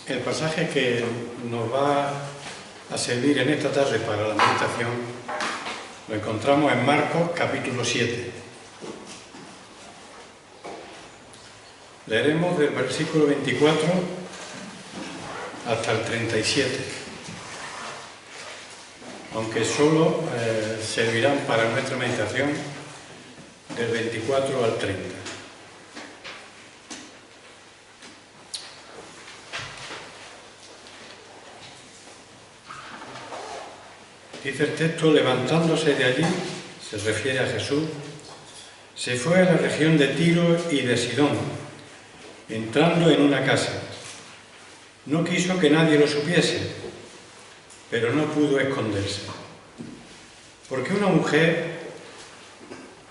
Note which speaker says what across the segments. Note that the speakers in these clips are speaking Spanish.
Speaker 1: El pasaje que nos va a servir en esta tarde para la meditación lo encontramos en Marcos capítulo 7. Leeremos del versículo 24 hasta el 37, aunque solo servirán para nuestra meditación del 24 al 30. Dice el texto: levantándose de allí, se refiere a Jesús, se fue a la región de Tiro y de Sidón, entrando en una casa. No quiso que nadie lo supiese, pero no pudo esconderse. Porque una mujer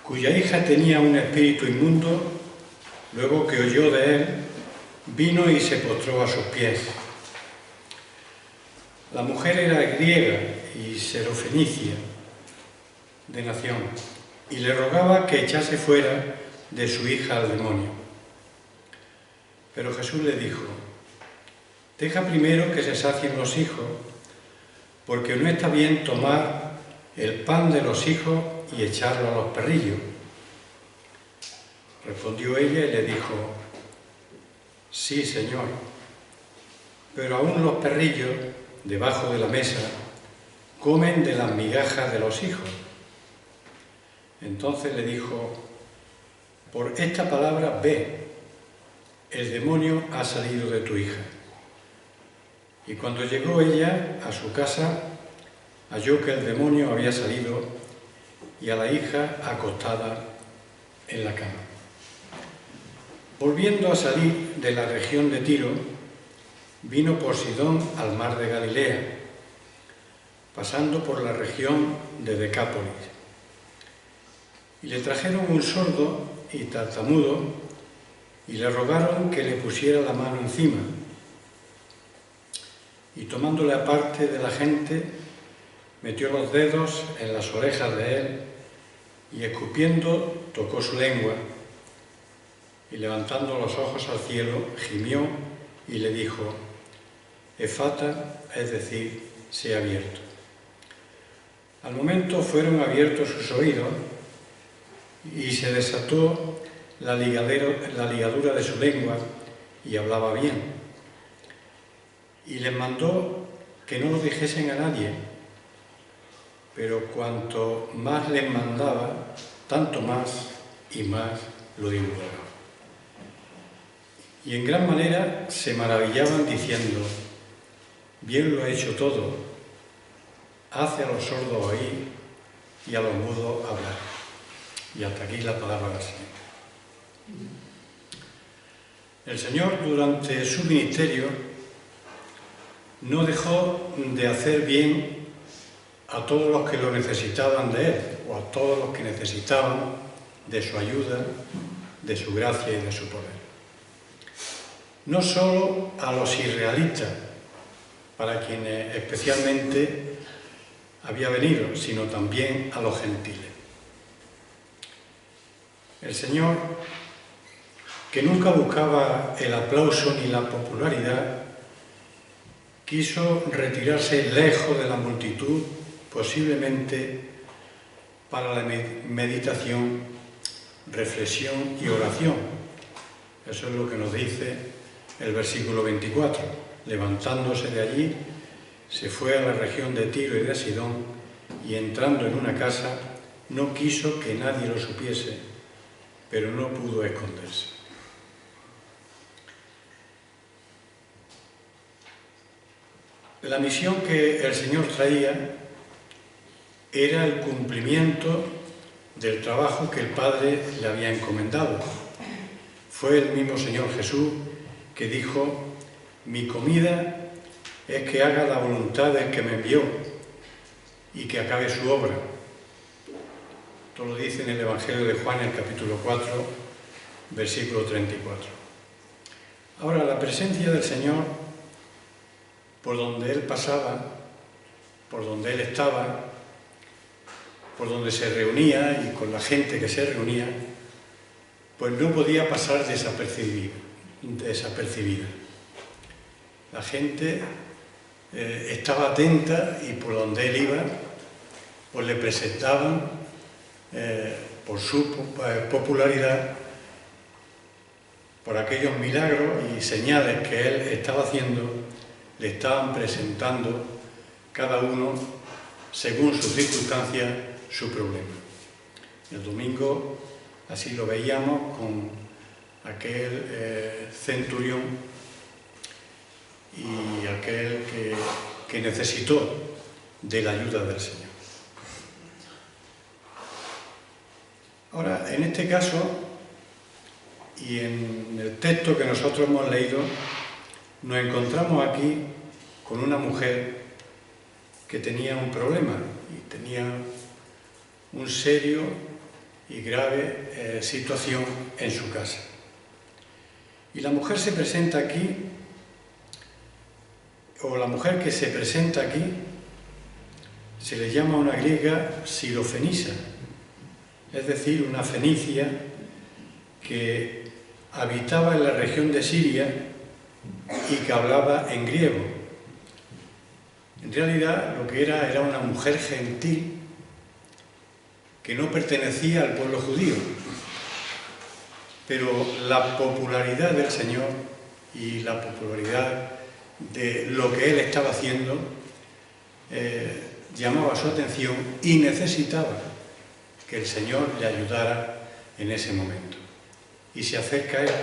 Speaker 1: cuya hija tenía un espíritu inmundo, luego que oyó de él, vino y se postró a sus pies. La mujer era griega y serofenicia de nación, y le rogaba que echase fuera de su hija al demonio. Pero Jesús le dijo: deja primero que se sacien los hijos, porque no está bien tomar el pan de los hijos y echarlo a los perrillos. Respondió ella y le dijo: sí, Señor, pero aún los perrillos debajo de la mesa comen de las migajas de los hijos. Entonces le dijo: por esta palabra ve, el demonio ha salido de tu hija. Y cuando llegó ella a su casa, halló que el demonio había salido y a la hija acostada en la cama. Volviendo a salir de la región de Tiro, vino por Sidón al mar de Galilea, pasando por la región de Decápolis. Y le trajeron un sordo y tartamudo y le rogaron que le pusiera la mano encima. Y tomándole aparte de la gente, metió los dedos en las orejas de él y escupiendo tocó su lengua y levantando los ojos al cielo gimió y le dijo: Efata, es decir, sea abierto. Al momento fueron abiertos sus oídos y se desató la ligadura de su lengua y hablaba bien. Y les mandó que no lo dijesen a nadie, pero cuanto más les mandaba, tanto más y más lo divulgaba. Y en gran manera se maravillaban diciendo: bien lo ha hecho todo, hace a los sordos oír y a los mudos hablar. Y hasta aquí la palabra del Señor. El Señor, durante su ministerio, no dejó de hacer bien a todos los que lo necesitaban de Él, o a todos los que necesitaban de su ayuda, de su gracia y de su poder. No solo a los israelitas, para quienes especialmente había venido, sino también a los gentiles. El Señor, que nunca buscaba el aplauso ni la popularidad, quiso retirarse lejos de la multitud, posiblemente para la meditación, reflexión y oración. Eso es lo que nos dice el versículo 24. Levantándose de allí, se fue a la región de Tiro y de Sidón, y entrando en una casa, no quiso que nadie lo supiese, pero no pudo esconderse. La misión que el Señor traía era el cumplimiento del trabajo que el Padre le había encomendado. Fue el mismo Señor Jesús que dijo: mi comida es que haga la voluntad del que me envió y que acabe su obra. Esto lo dice en el Evangelio de Juan, en el capítulo 4, versículo 34. Ahora, la presencia del Señor, por donde Él pasaba, por donde Él estaba, por donde se reunía y con la gente que se reunía, pues no podía pasar desapercibida. La gente estaba atenta y por donde él iba, pues le presentaban, por su popularidad, por aquellos milagros y señales que él estaba haciendo, le estaban presentando cada uno, según sus circunstancias, su problema. El domingo así lo veíamos con aquel centurión y aquel que necesitó de la ayuda del Señor. Ahora, en este caso, y en el texto que nosotros hemos leído, nos encontramos aquí con una mujer que tenía un problema y tenía un serio y grave situación en su casa. Y la mujer se presenta aquí, o la mujer que se presenta aquí, se le llama una griega Sirofenisa, es decir, una fenicia que habitaba en la región de Siria y que hablaba en griego. En realidad lo que era una mujer gentil que no pertenecía al pueblo judío, pero la popularidad del Señor y la popularidad de lo que Él estaba haciendo llamaba su atención y necesitaba que el Señor le ayudara en ese momento. Y se acerca a Él.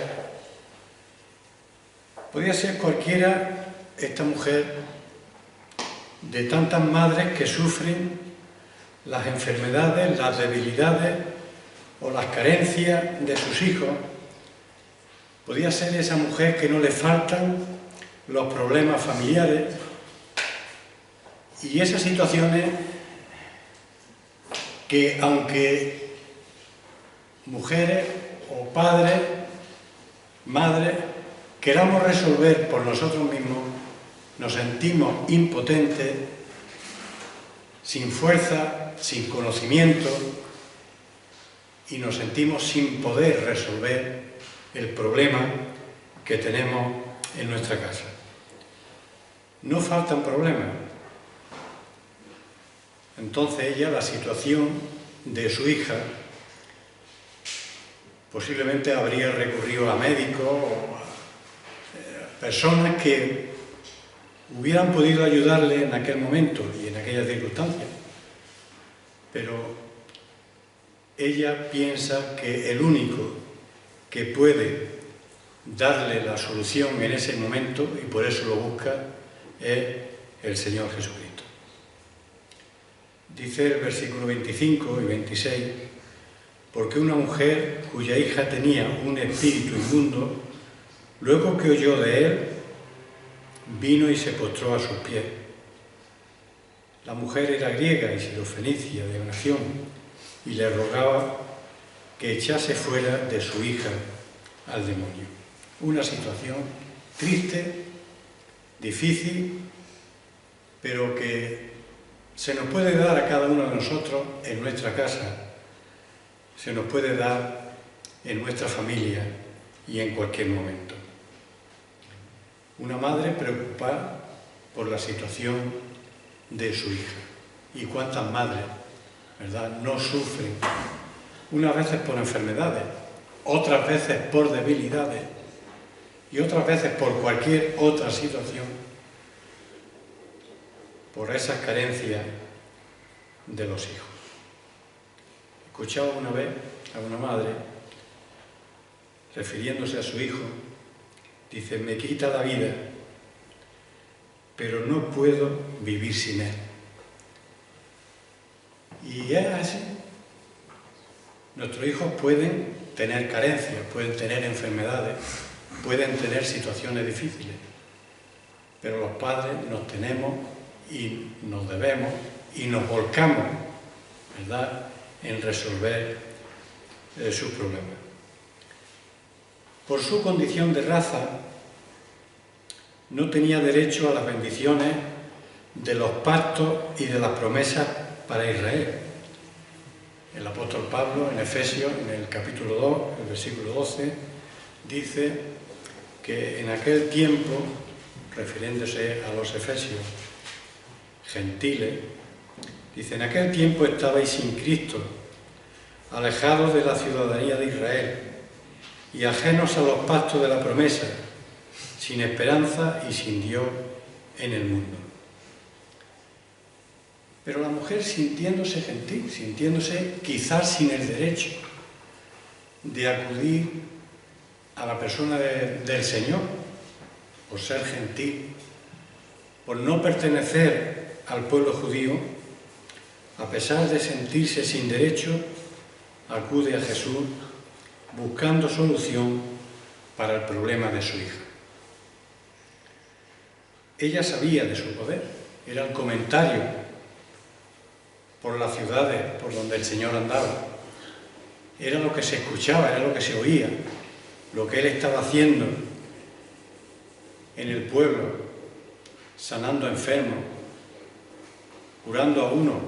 Speaker 1: Podía ser cualquiera, esta mujer, de tantas madres que sufren las enfermedades, las debilidades o las carencias de sus hijos. Podía ser esa mujer que no le faltan los problemas familiares y esas situaciones que, aunque mujeres o padres, madres, queramos resolver por nosotros mismos, nos sentimos impotentes, sin fuerza, sin conocimiento, y nos sentimos sin poder resolver el problema que tenemos en nuestra casa. No faltan problemas. Entonces ella, la situación de su hija, posiblemente habría recurrido a médicos o a personas que hubieran podido ayudarle en aquel momento y en aquellas circunstancias. Pero ella piensa que el único que puede darle la solución en ese momento, y por eso lo busca, es el Señor Jesucristo. Dice el versículo 25 y 26, porque una mujer cuya hija tenía un espíritu inmundo, luego que oyó de él, vino y se postró a sus pies. La mujer era griega y sirofenicia de nación, y le rogaba que echase fuera de su hija al demonio. Una situación triste, difícil, pero que se nos puede dar a cada uno de nosotros en nuestra casa, se nos puede dar en nuestra familia y en cualquier momento. Una madre preocupada por la situación de su hija. ¿Y cuántas madres, verdad, no sufren? Unas veces por enfermedades, otras veces por debilidades y otras veces por cualquier otra situación, por esas carencias de los hijos. Escuchaba una vez a una madre, refiriéndose a su hijo, dice: me quita la vida, pero no puedo vivir sin él. Y es así. Nuestros hijos pueden tener carencias, pueden tener enfermedades, pueden tener situaciones difíciles, pero los padres nos tenemos y nos debemos y nos volcamos, ¿verdad?, en resolver sus problemas. Por su condición de raza, no tenía derecho a las bendiciones de los pactos y de las promesas para Israel. El apóstol Pablo en Efesios, en el capítulo 2, el versículo 12, dice que en aquel tiempo, refiriéndose a los efesios gentiles, dice: en aquel tiempo estabais sin Cristo, alejados de la ciudadanía de Israel y ajenos a los pactos de la promesa, sin esperanza y sin Dios en el mundo. Pero la mujer, sintiéndose gentil, sintiéndose quizás sin el derecho de acudir a la persona del Señor, por ser gentil, por no pertenecer al pueblo judío, a pesar de sentirse sin derecho, acude a Jesús buscando solución para el problema de su hija. Ella sabía de su poder, era el comentario por las ciudades por donde el Señor andaba. Era lo que se escuchaba, era lo que se oía, lo que Él estaba haciendo en el pueblo, sanando enfermos, curando a uno,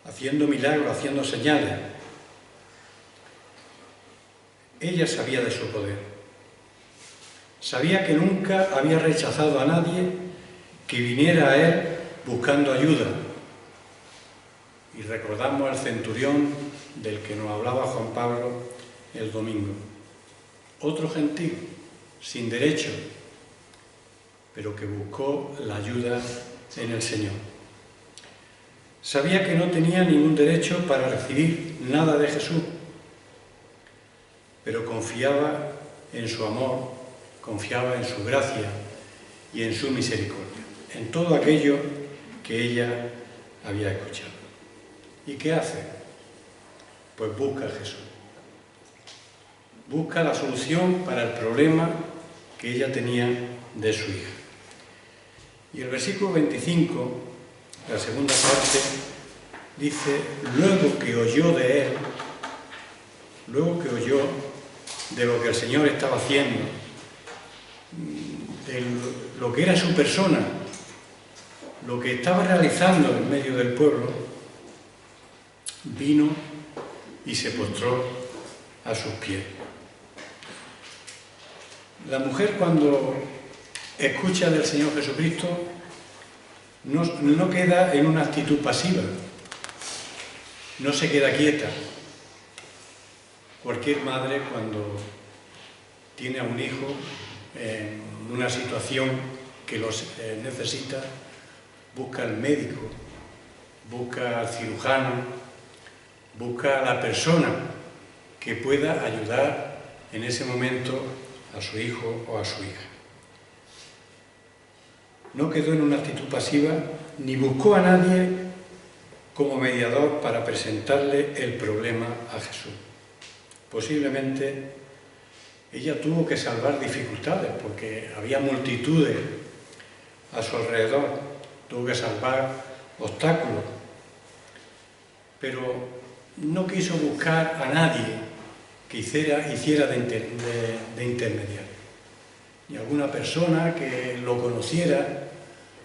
Speaker 1: haciendo milagros, haciendo señales. Ella sabía de su poder. Sabía que nunca había rechazado a nadie que viniera a Él buscando ayuda. Y recordamos al centurión del que nos hablaba Juan Pablo el domingo. Otro gentil, sin derecho, pero que buscó la ayuda en el Señor. Sabía que no tenía ningún derecho para recibir nada de Jesús, pero confiaba en su amor, confiaba en su gracia y en su misericordia, en todo aquello que ella había escuchado. ¿Y qué hace? Pues busca a Jesús. Busca la solución para el problema que ella tenía de su hija. Y el versículo 25, la segunda parte, dice: luego que oyó de él, luego que oyó de lo que el Señor estaba haciendo, de lo que era su persona, lo que estaba realizando en medio del pueblo, vino y se postró a sus pies. La mujer, cuando escucha del Señor Jesucristo, no queda en una actitud pasiva, no se queda quieta. Cualquier madre, cuando tiene a un hijo en una situación que los necesita, busca al médico, busca al cirujano, busca a la persona que pueda ayudar en ese momento a su hijo o a su hija. No quedó en una actitud pasiva ni buscó a nadie como mediador para presentarle el problema a Jesús. Posiblemente ella tuvo que salvar dificultades porque había multitudes a su alrededor, tuvo que salvar obstáculos, pero no quiso buscar a nadie que hiciera de intermediario, ni alguna persona que lo conociera,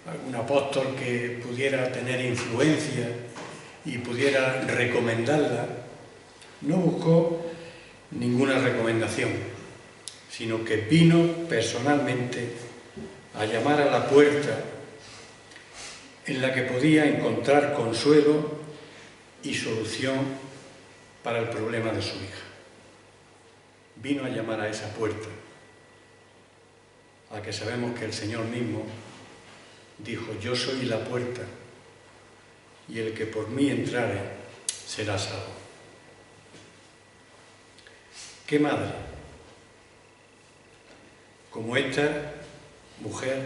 Speaker 1: algún apóstol que pudiera tener influencia y pudiera recomendarla. No buscó ninguna recomendación, sino que vino personalmente a llamar a la puerta en la que podía encontrar consuelo y solución para el problema de su hija. Vino a llamar a esa puerta, a que sabemos que el Señor mismo dijo: yo soy la puerta, y el que por mí entrare será salvo. ¿Qué madre como esta mujer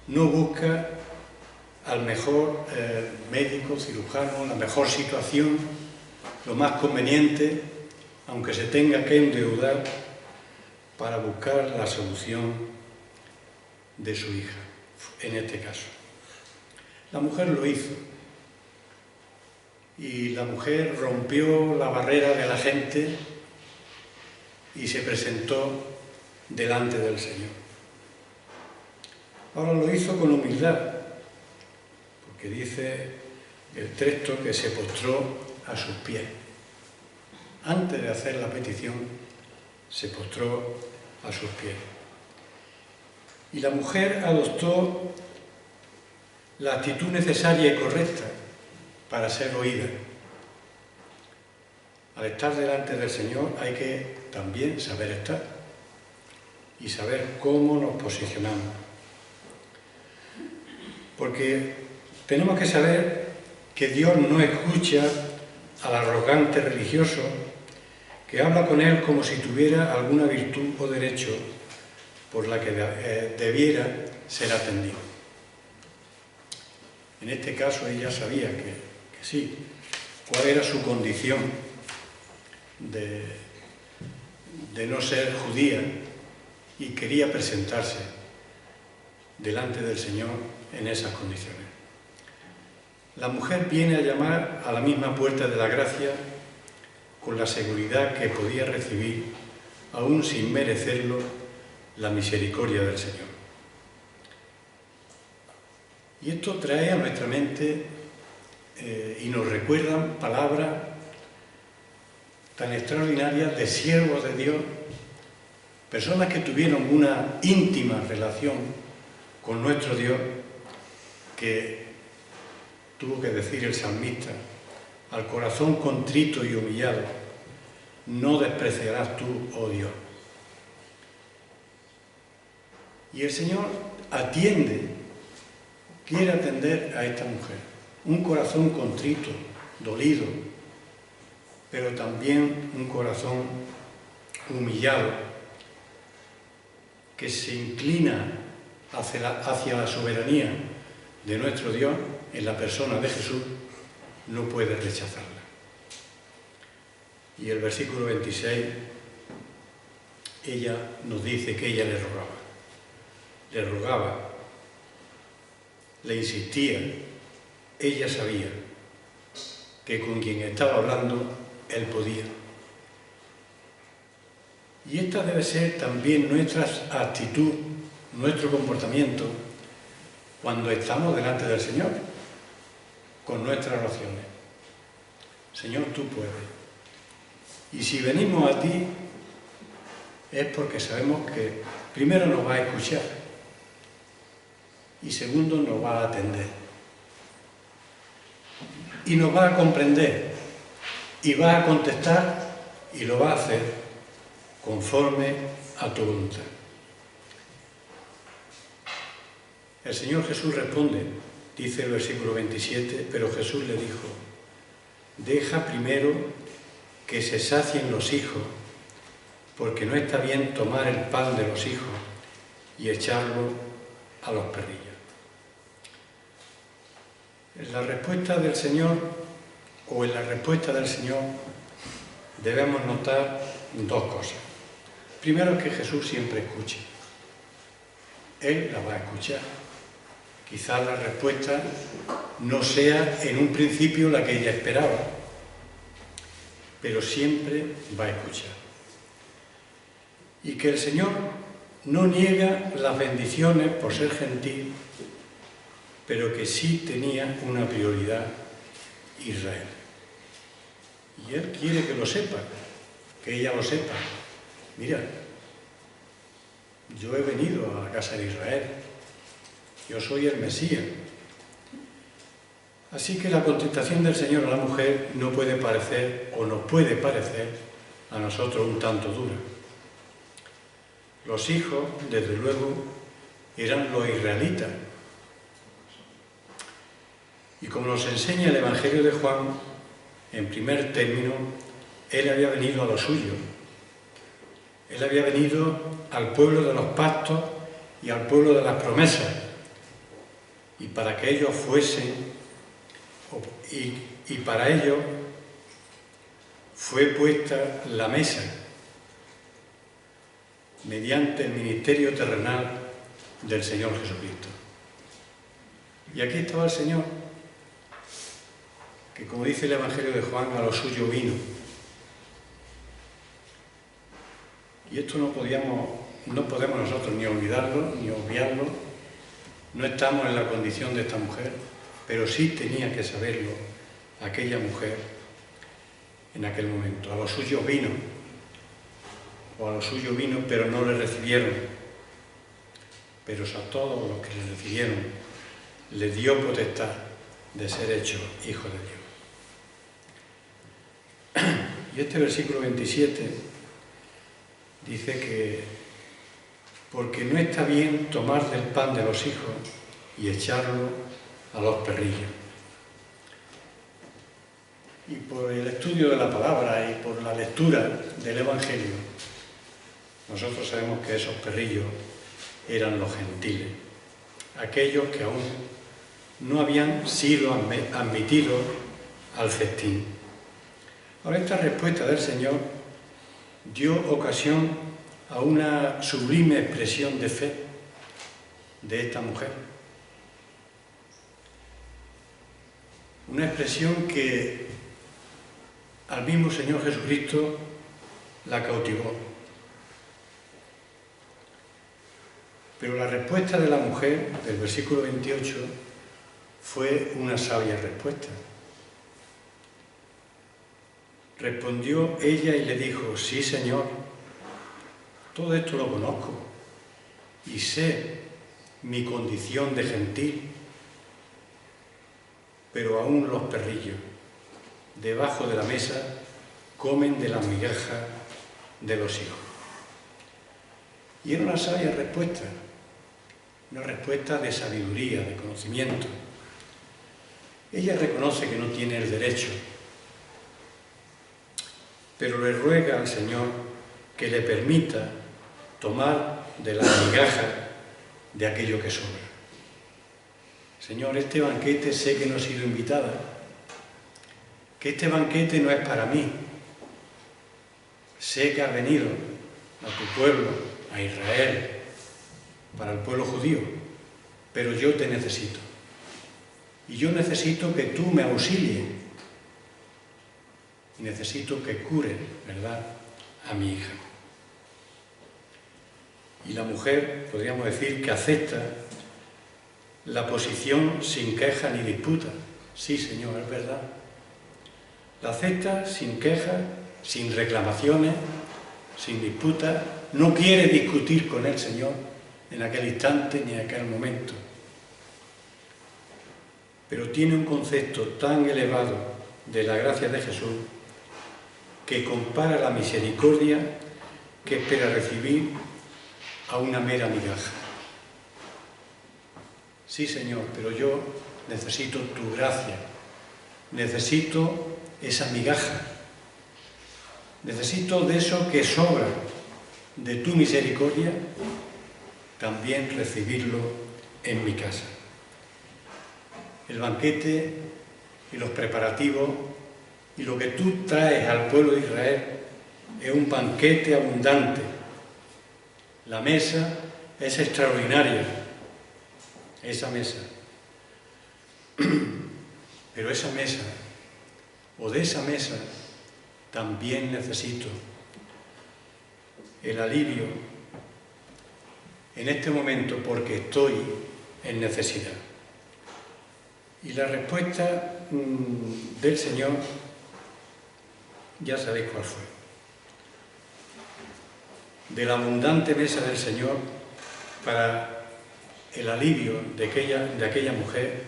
Speaker 1: no busca al mejor médico, cirujano, la mejor situación, lo más conveniente, aunque se tenga que endeudar, para buscar la solución de su hija, en este caso? La mujer lo hizo, y la mujer rompió la barrera de la gente y se presentó delante del Señor. Ahora lo hizo con humildad, porque dice el texto que se postró a sus pies. Antes de hacer la petición, se postró a sus pies. Y la mujer adoptó la actitud necesaria y correcta para ser oída. Al estar delante del Señor hay que también saber estar y saber cómo nos posicionamos. Porque tenemos que saber que Dios no escucha al arrogante religioso que habla con Él como si tuviera alguna virtud o derecho por la que debiera ser atendido. En este caso ella sabía que sí, cuál era su condición de no ser judía y quería presentarse delante del Señor en esas condiciones. La mujer viene a llamar a la misma puerta de la gracia con la seguridad que podía recibir, aún sin merecerlo, la misericordia del Señor. Y esto trae a nuestra mente y nos recuerdan palabras tan extraordinarias de siervos de Dios, personas que tuvieron una íntima relación con nuestro Dios, que tuvo que decir el salmista: al corazón contrito y humillado, no despreciarás tú, oh Dios. Y el Señor quiere atender a esta mujer. Un corazón contrito, dolido, pero también un corazón humillado, que se inclina hacia la soberanía de nuestro Dios en la persona de Jesús, no puede rechazarla. Y el versículo 26, ella nos dice que ella le rogaba, le insistía. Ella sabía que con quien estaba hablando, él podía. Y esta debe ser también nuestra actitud, nuestro comportamiento, cuando estamos delante del Señor, con nuestras oraciones. Señor, tú puedes. Y si venimos a ti, es porque sabemos que primero nos va a escuchar y segundo nos va a atender. Y nos va a comprender y va a contestar y lo va a hacer conforme a tu voluntad. El Señor Jesús responde, dice el versículo 27, pero Jesús le dijo: deja primero que se sacien los hijos, porque no está bien tomar el pan de los hijos y echarlo a los perrillos. En la respuesta del Señor, debemos notar dos cosas. Primero, que Jesús siempre escucha. Él la va a escuchar. Quizás la respuesta no sea en un principio la que ella esperaba, pero siempre va a escuchar. Y que el Señor no niega las bendiciones por ser gentil, pero que sí tenía una prioridad: Israel. Y Él quiere que lo sepa, que ella lo sepa. Mira, yo he venido a la casa de Israel, yo soy el Mesías. Así que la contestación del Señor a la mujer no puede parecer, o nos puede parecer a nosotros un tanto dura. Los hijos, desde luego, eran los israelitas. Y como nos enseña el Evangelio de Juan, en primer término, Él había venido a lo suyo. Él había venido al pueblo de los pactos y al pueblo de las promesas. Y para que ellos fuesen, y para ello fue puesta la mesa mediante el ministerio terrenal del Señor Jesucristo. Y aquí estaba el Señor, que, como dice el Evangelio de Juan, a lo suyo vino. Y esto no podemos nosotros ni olvidarlo, ni obviarlo. No estamos en la condición de esta mujer, pero sí tenía que saberlo aquella mujer, en aquel momento. A los suyos vino, pero no le recibieron. Pero a todos los que le recibieron, le dio potestad de ser hechos hijos de Dios. Y este versículo 27 dice que porque no está bien tomar del pan de los hijos y echarlo a los perrillos. Y por el estudio de la palabra y por la lectura del Evangelio, nosotros sabemos que esos perrillos eran los gentiles, aquellos que aún no habían sido admitidos al festín. Ahora, esta respuesta del Señor dio ocasión a una sublime expresión de fe de esta mujer. Una expresión que al mismo Señor Jesucristo la cautivó. Pero la respuesta de la mujer, del versículo 28, fue una sabia respuesta. Respondió ella y le dijo: sí, Señor, todo esto lo conozco y sé mi condición de gentil, pero aún los perrillos debajo de la mesa comen de las migajas de los hijos. Y era una sabia respuesta, una respuesta de sabiduría, de conocimiento. Ella reconoce que no tiene el derecho, pero le ruega al Señor que le permita tomar de las migajas de aquello que sobra. Señor, este banquete sé que no he sido invitada, que este banquete no es para mí. Sé que has venido a tu pueblo, a Israel, para el pueblo judío, pero yo te necesito. Y yo necesito que tú me auxilies. Y necesito que cure, ¿verdad?, a mi hija. Y la mujer, podríamos decir, que acepta la posición sin queja ni disputa. Sí, Señor, es verdad. La acepta sin queja, sin reclamaciones, sin disputa. No quiere discutir con el Señor en aquel instante ni en aquel momento. Pero tiene un concepto tan elevado de la gracia de Jesús que compara la misericordia que espera recibir a una mera migaja. Sí, Señor, pero yo necesito tu gracia, necesito esa migaja, necesito de eso que sobra de tu misericordia, también recibirlo en mi casa. El banquete y los preparativos y lo que tú traes al pueblo de Israel es un banquete abundante. La mesa es extraordinaria, esa mesa. Pero esa mesa, o de esa mesa, también necesito el alivio en este momento porque estoy en necesidad. Y la respuesta del Señor, ya sabéis cuál fue. De la abundante mesa del Señor para el alivio de aquella mujer,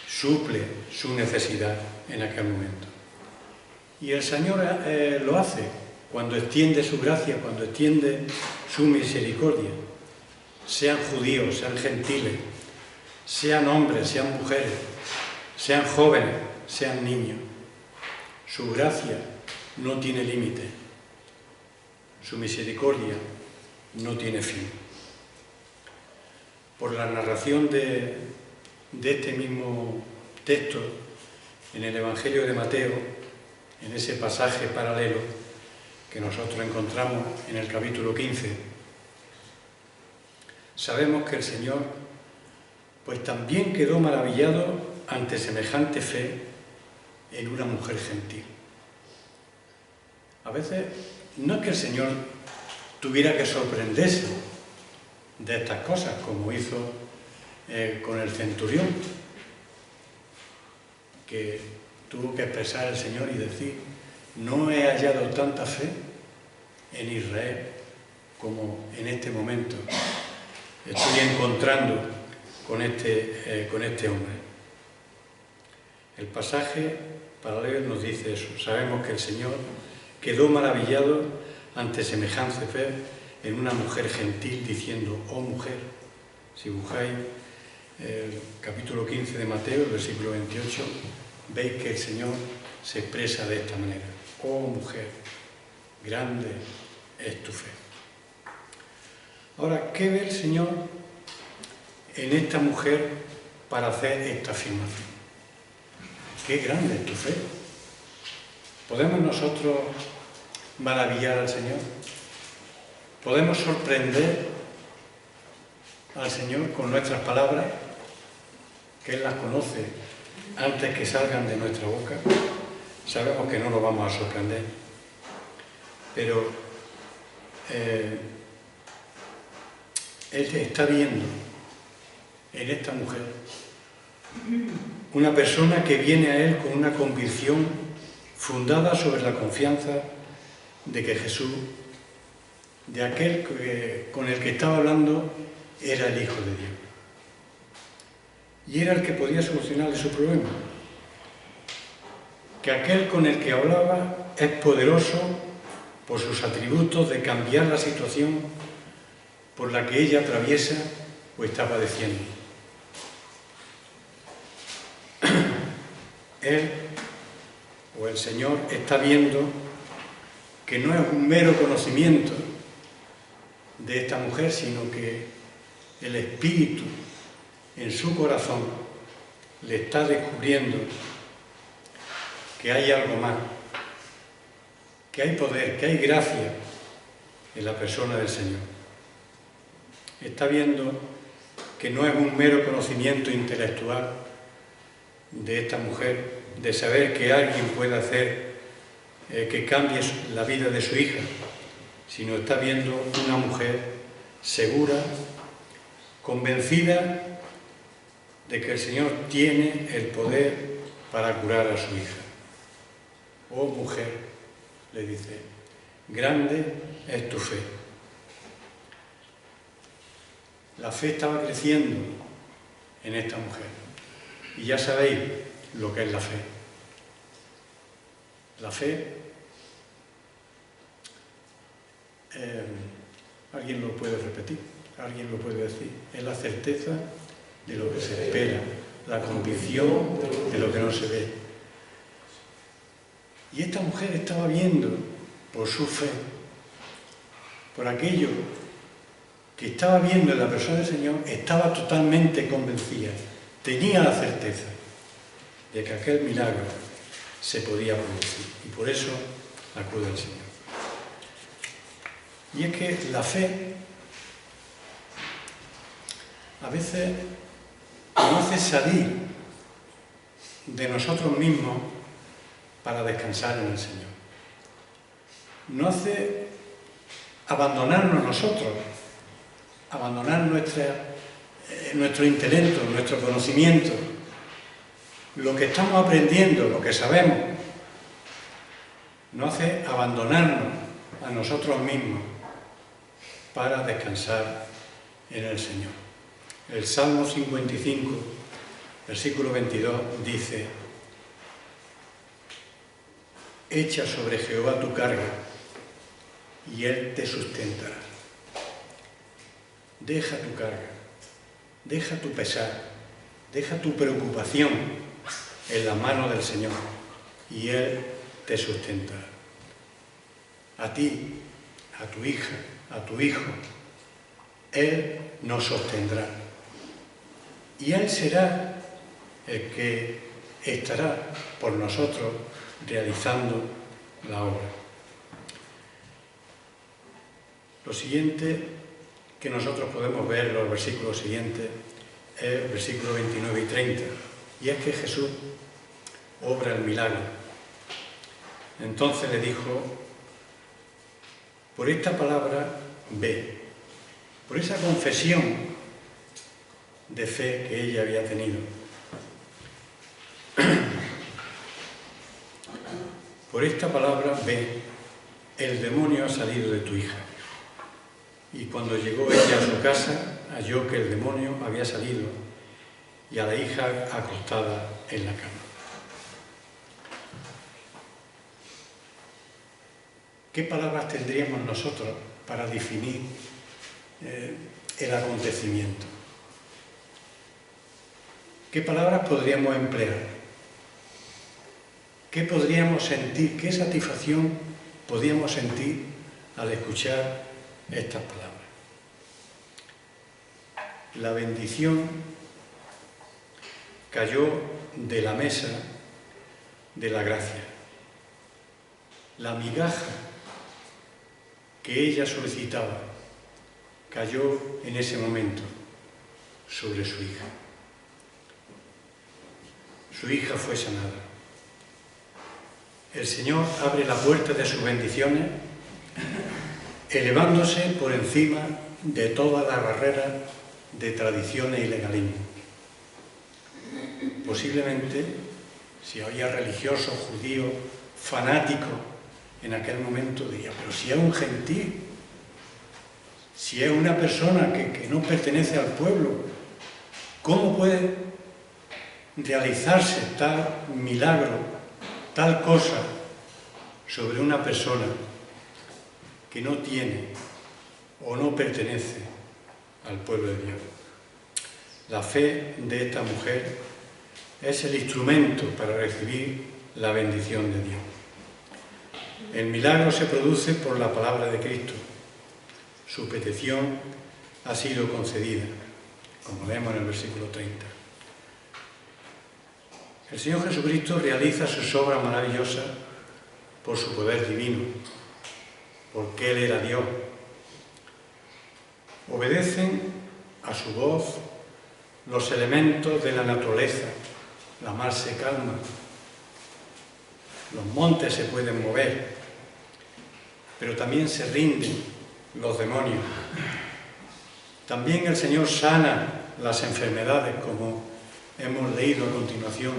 Speaker 1: suple su necesidad en aquel momento. Y el Señor lo hace cuando extiende su gracia, cuando extiende su misericordia. Sean judíos, sean gentiles, sean hombres, sean mujeres, sean jóvenes, sean niños. Su gracia no tiene límite. Su misericordia no tiene fin. Por la narración de este mismo texto en el Evangelio de Mateo, en ese pasaje paralelo que nosotros encontramos en el capítulo 15, sabemos que el Señor pues también quedó maravillado ante semejante fe en una mujer gentil. A veces no es que el Señor tuviera que sorprenderse de estas cosas, como hizo con el centurión, que tuvo que expresar el Señor y decir: no he hallado tanta fe en Israel como en este momento estoy encontrando con este hombre. El pasaje paralelo nos dice eso. Sabemos que el Señor quedó maravillado ante semejante fe en una mujer gentil, diciendo: oh mujer. Si buscáis el capítulo 15 de Mateo, el versículo 28, veis que el Señor se expresa de esta manera: oh mujer, grande es tu fe. Ahora, ¿qué ve el Señor en esta mujer para hacer esta afirmación? ¡Qué grande es tu fe! ¿Podemos nosotros maravillar al Señor? ¿Podemos sorprender al Señor con nuestras palabras, que Él las conoce antes que salgan de nuestra boca? Sabemos que no lo vamos a sorprender, pero Él está viendo en esta mujer una persona que viene a Él con una convicción fundada sobre la confianza de que Jesús, de aquel con el que estaba hablando, era el Hijo de Dios. Y era el que podía solucionarle su problema. Que aquel con el que hablaba es poderoso por sus atributos de cambiar la situación por la que ella atraviesa o está padeciendo. Él, o el Señor, está viendo que no es un mero conocimiento de esta mujer, sino que el Espíritu en su corazón le está descubriendo que hay algo más, que hay poder, que hay gracia en la persona del Señor. Está viendo que no es un mero conocimiento intelectual de esta mujer, de saber que alguien puede hacer que cambie la vida de su hija, sino está viendo una mujer segura, convencida de que el Señor tiene el poder para curar a su hija. Oh mujer, le dice, grande es tu fe. La fe estaba creciendo en esta mujer. Y ya sabéis lo que es la fe. La fe, alguien lo puede repetir, alguien lo puede decir, es la certeza de lo que se espera, la convicción de lo que no se ve. Y esta mujer estaba viendo por su fe, por aquello que estaba viendo en la persona del Señor, estaba totalmente convencida, tenía la certeza de que aquel milagro se podía producir, y por eso acude al Señor. Y es que la fe a veces nos hace salir de nosotros mismos para descansar en el Señor. Nos hace abandonarnos nosotros, abandonar nuestro intelecto, nuestro conocimiento, lo que estamos aprendiendo, lo que sabemos, nos hace abandonarnos a nosotros mismos para descansar en el Señor. El Salmo 55, versículo 22, dice: echa sobre Jehová tu carga, y Él te sustentará. Deja tu carga, deja tu pesar, deja tu preocupación en la mano del Señor, y Él te sustentará. A ti, a tu hija, a tu hijo, Él nos sostendrá. Y Él será el que estará por nosotros realizando la obra. Lo siguiente que nosotros podemos ver en los versículos siguientes es el versículo 29 y 30, y es que Jesús obra el milagro. Entonces le dijo: por esta palabra ve, por esa confesión de fe que ella había tenido. por esta palabra ve, el demonio ha salido de tu hija. Y cuando llegó ella a su casa, halló que el demonio había salido y a la hija acostada en la cama. ¿Qué palabras tendríamos nosotros para definir el acontecimiento? ¿Qué palabras podríamos emplear? ¿Qué podríamos sentir? ¿Qué satisfacción podríamos sentir al escuchar estas palabras? La bendición cayó de la mesa de la gracia. La migaja que ella solicitaba cayó en ese momento sobre su hija. Su hija fue sanada. El Señor abre la puerta de sus bendiciones, elevándose por encima de todas las barreras de tradiciones y legalismo. Posiblemente, si había religiosos, judíos, fanáticos, en aquel momento diría, pero si es un gentil, si es una persona que no pertenece al pueblo, ¿cómo puede realizarse tal milagro, tal cosa sobre una persona que no tiene o no pertenece al pueblo de Dios? La fe de esta mujer es el instrumento para recibir la bendición de Dios. El milagro se produce por la palabra de Cristo. Su petición ha sido concedida, como leemos en el versículo 30. El Señor Jesucristo realiza sus obras maravillosas por su poder divino, porque Él era Dios. Obedecen a su voz los elementos de la naturaleza. La mar se calma, los montes se pueden mover, pero también se rinden los demonios. También el Señor sana las enfermedades, como hemos leído a continuación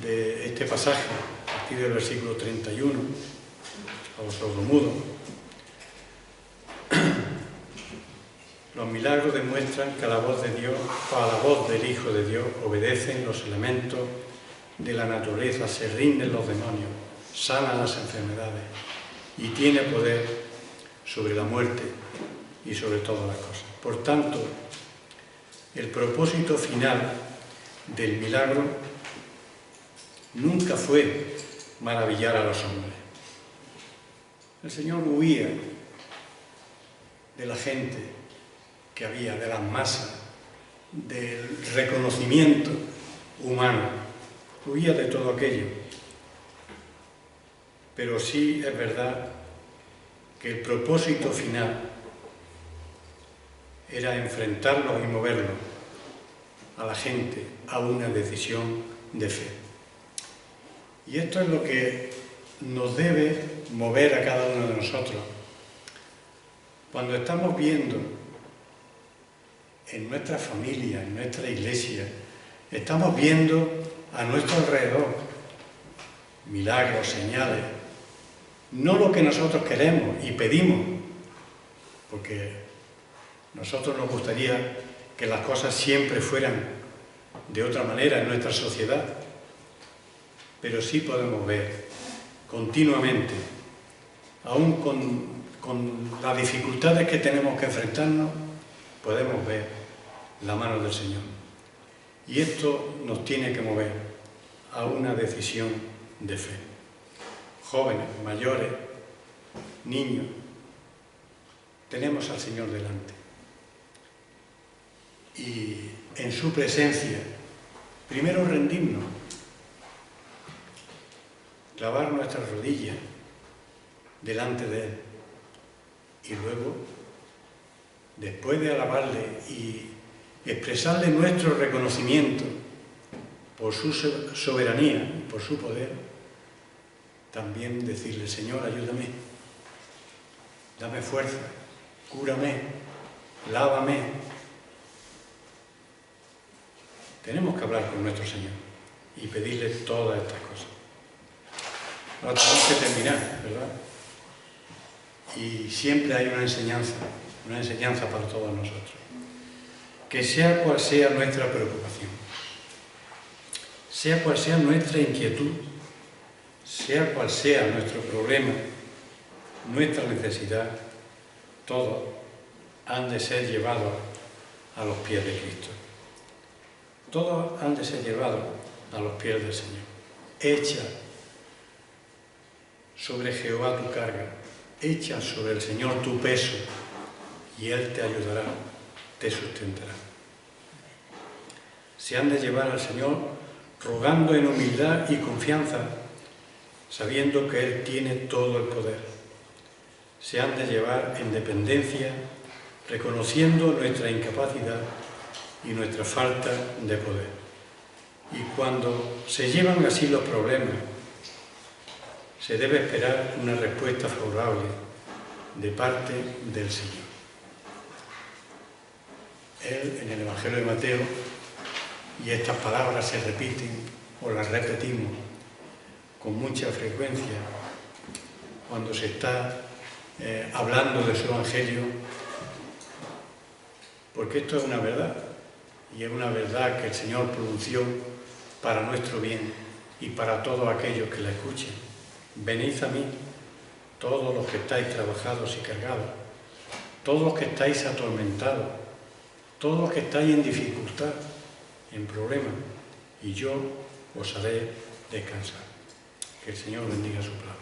Speaker 1: de este pasaje, a partir del versículo 31, a los sordomudos. Los milagros demuestran que a la voz de Dios, o a la voz del Hijo de Dios, obedecen los elementos de la naturaleza, se rinden los demonios, sanan las enfermedades y tiene poder sobre la muerte y sobre todas las cosas. Por tanto, el propósito final del milagro nunca fue maravillar a los hombres. El Señor huía de la gente que había, de las masas, del reconocimiento humano, huía de todo aquello. Pero sí es verdad que el propósito final era enfrentarlos y moverlos a la gente a una decisión de fe. Y esto es lo que nos debe mover a cada uno de nosotros. Cuando estamos viendo en nuestra familia, en nuestra iglesia, estamos viendo a nuestro alrededor milagros, señales, no lo que nosotros queremos y pedimos, porque nosotros nos gustaría que las cosas siempre fueran de otra manera en nuestra sociedad, pero sí podemos ver continuamente, aún con las dificultades que tenemos que enfrentarnos, podemos ver la mano del Señor. Y esto nos tiene que mover a una decisión de fe. Jóvenes, mayores, niños, tenemos al Señor delante. Y en su presencia, primero rendirnos, clavar nuestras rodillas delante de Él y luego, después de alabarle y expresarle nuestro reconocimiento por su soberanía y por su poder, también decirle: Señor, ayúdame, dame fuerza, cúrame, lávame. Tenemos que hablar con nuestro Señor y pedirle todas estas cosas. Ahora tenemos que terminar, ¿verdad? Y siempre hay una enseñanza para todos nosotros. Que sea cual sea nuestra preocupación, sea cual sea nuestra inquietud, sea cual sea nuestro problema, nuestra necesidad, todos han de ser llevados a los pies de Cristo. Todos han de ser llevados a los pies del Señor. Echa sobre Jehová tu carga, echa sobre el Señor tu peso, y Él te ayudará, te sustentará. Se han de llevar al Señor rogando en humildad y confianza, sabiendo que Él tiene todo el poder. Se han de llevar en dependencia, reconociendo nuestra incapacidad y nuestra falta de poder. Y cuando se llevan así los problemas, se debe esperar una respuesta favorable de parte del Señor. Él, en el Evangelio de Mateo, y estas palabras se repiten o las repetimos con mucha frecuencia cuando se está hablando de su Evangelio, porque esto es una verdad, y es una verdad que el Señor pronunció para nuestro bien y para todos aquellos que la escuchen. Venid a mí, todos los que estáis trabajados y cargados, todos los que estáis atormentados, todos los que estáis en dificultad, en problemas, y yo os haré descansar. Que el Señor bendiga su palabra.